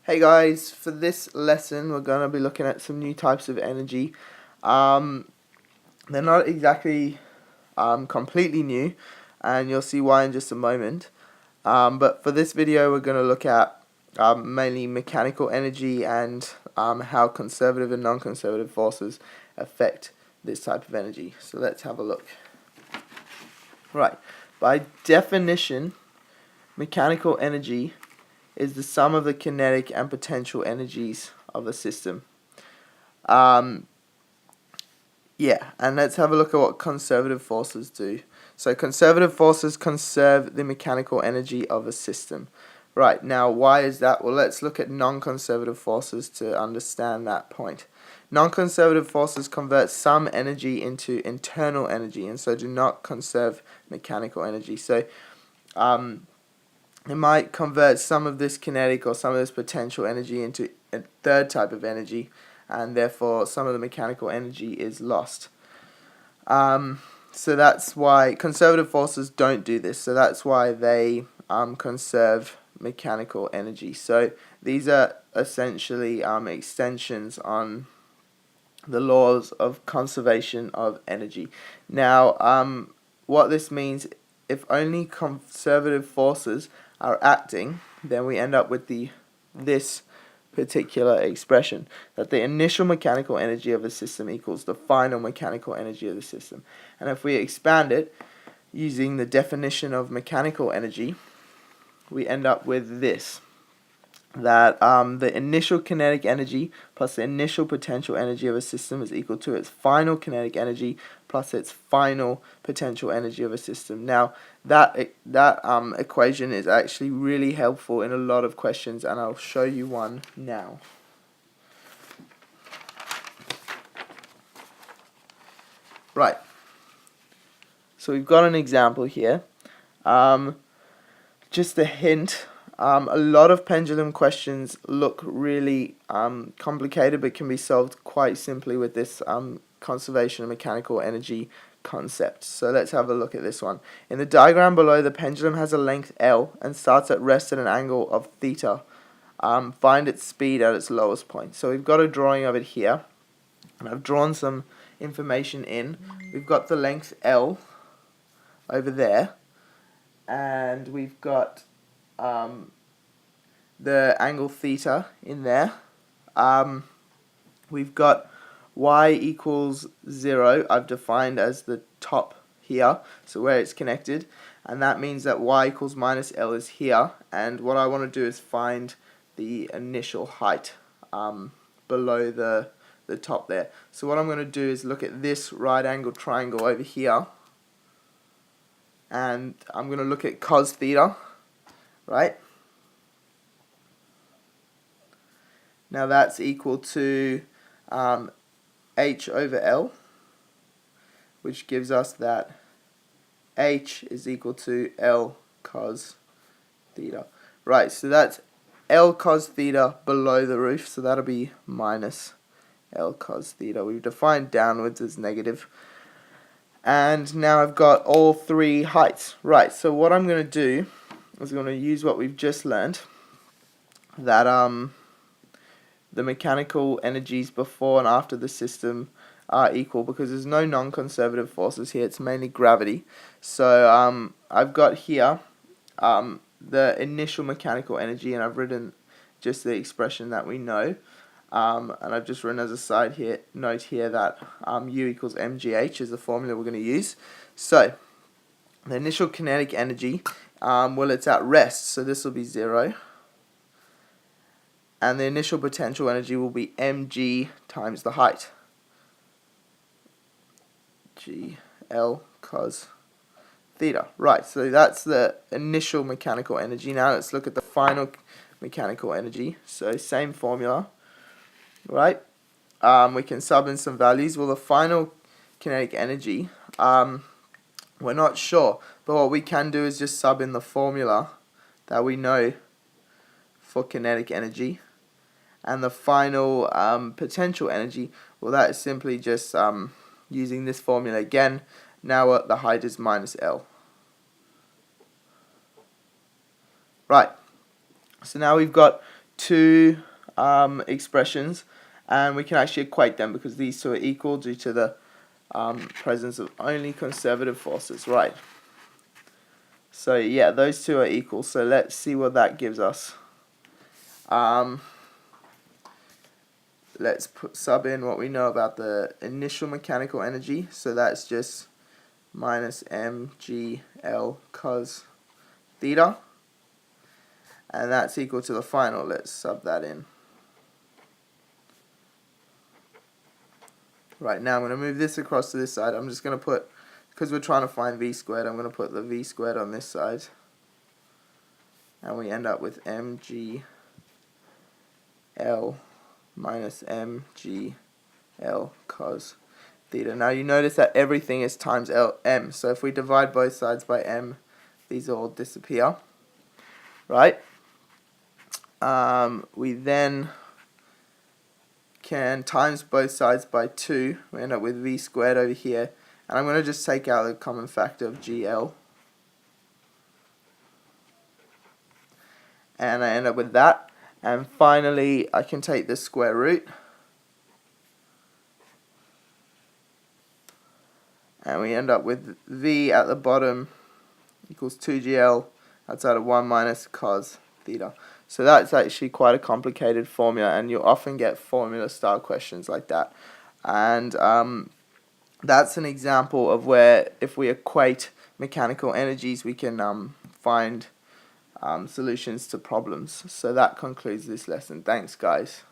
Hey guys, for this lesson we're going to be looking at some new types of energy. They're not exactly completely new, and you'll see why in just a moment. But for this video we're going to look at mainly mechanical energy and how conservative and non-conservative forces affect this type of energy. So let's have a look. Right, by definition, mechanical energy is the sum of the kinetic and potential energies of a system. And let's have a look at what conservative forces do. So conservative forces conserve the mechanical energy of a system. Right, now why is that? Well, let's look at non-conservative forces to understand that point. Non-conservative forces convert some energy into internal energy, and so do not conserve mechanical energy. So it might convert some of this kinetic or some of this potential energy into a third type of energy, and therefore some of the mechanical energy is lost. So that's why conservative forces don't do this. So that's why they conserve mechanical energy. So these are essentially extensions on the laws of conservation of energy. Now, what this means, if only conservative forces are acting, then we end up with this particular expression, that the initial mechanical energy of a system equals the final mechanical energy of the system. And if we expand it using the definition of mechanical energy, we end up with this, that the initial kinetic energy plus the initial potential energy of a system is equal to its final kinetic energy plus its final potential energy of a system. Now, that equation is actually really helpful in a lot of questions, and I'll show you one now. Right. So we've got an example here. Just a hint. A lot of pendulum questions look really complicated, but can be solved quite simply with this conservation of mechanical energy concept. So let's have a look at this one. In the diagram below, the pendulum has a length L and starts at rest at an angle of theta. Find its speed at its lowest point. So we've got a drawing of it here, and I've drawn some information in. We've got the length L over there, and we've got the angle theta in there. We've got y equals 0, I've defined as the top here, so where it's connected, and that means that y equals minus L is here, and what I want to do is find the initial height below the top there. So what I'm going to do is look at this right angle triangle over here, and I'm going to look at cos theta, right? Now that's equal to h over L, which gives us that h is equal to L cos theta. Right, so that's L cos theta below the roof, so that'll be minus L cos theta. We've defined downwards as negative. And now I've got all three heights. Right, so what I'm going to do is I'm going to use what we've just learned, that the mechanical energies before and after the system are equal, because there's no non-conservative forces here, it's mainly gravity. So I've got here the initial mechanical energy, and I've written just the expression that we know, and I've just written as a side note here that U equals mgh is the formula we're going to use. So the initial kinetic energy, well, it's at rest, so this will be 0. And the initial potential energy will be mg times the height. GL cos theta. Right, so that's the initial mechanical energy. Now let's look at the final mechanical energy. So same formula, right? We can sub in some values. Well, the final kinetic energy, we're not sure, but what we can do is just sub in the formula that we know for kinetic energy. And the final potential energy, well, that is simply just using this formula again. Now the height is minus L. Right, so now we've got two expressions, and we can actually equate them because these two are equal due to the presence of only conservative forces. Right. So yeah, those two are equal. So let's see what that gives us. Let's sub in what we know about the initial mechanical energy. So that's just minus mgl cos theta. And that's equal to the final. Let's sub that in. Right, now I'm going to move this across to this side. I'm just going to put, because we're trying to find v squared, I'm going to put the v squared on this side. And we end up with mgl minus mgl cos theta. Now you notice that everything is times m. So if we divide both sides by m, these all disappear. Right? We then can times both sides by 2. We end up with v squared over here. And I'm going to just take out the common factor of gl. And I end up with that. And finally, I can take the square root. And we end up with v at the bottom equals 2gl outside of 1 minus cos theta. So that's actually quite a complicated formula, and you'll often get formula style questions like that. And that's an example of where if we equate mechanical energies, we can find solutions to problems. So that concludes this lesson. Thanks, guys.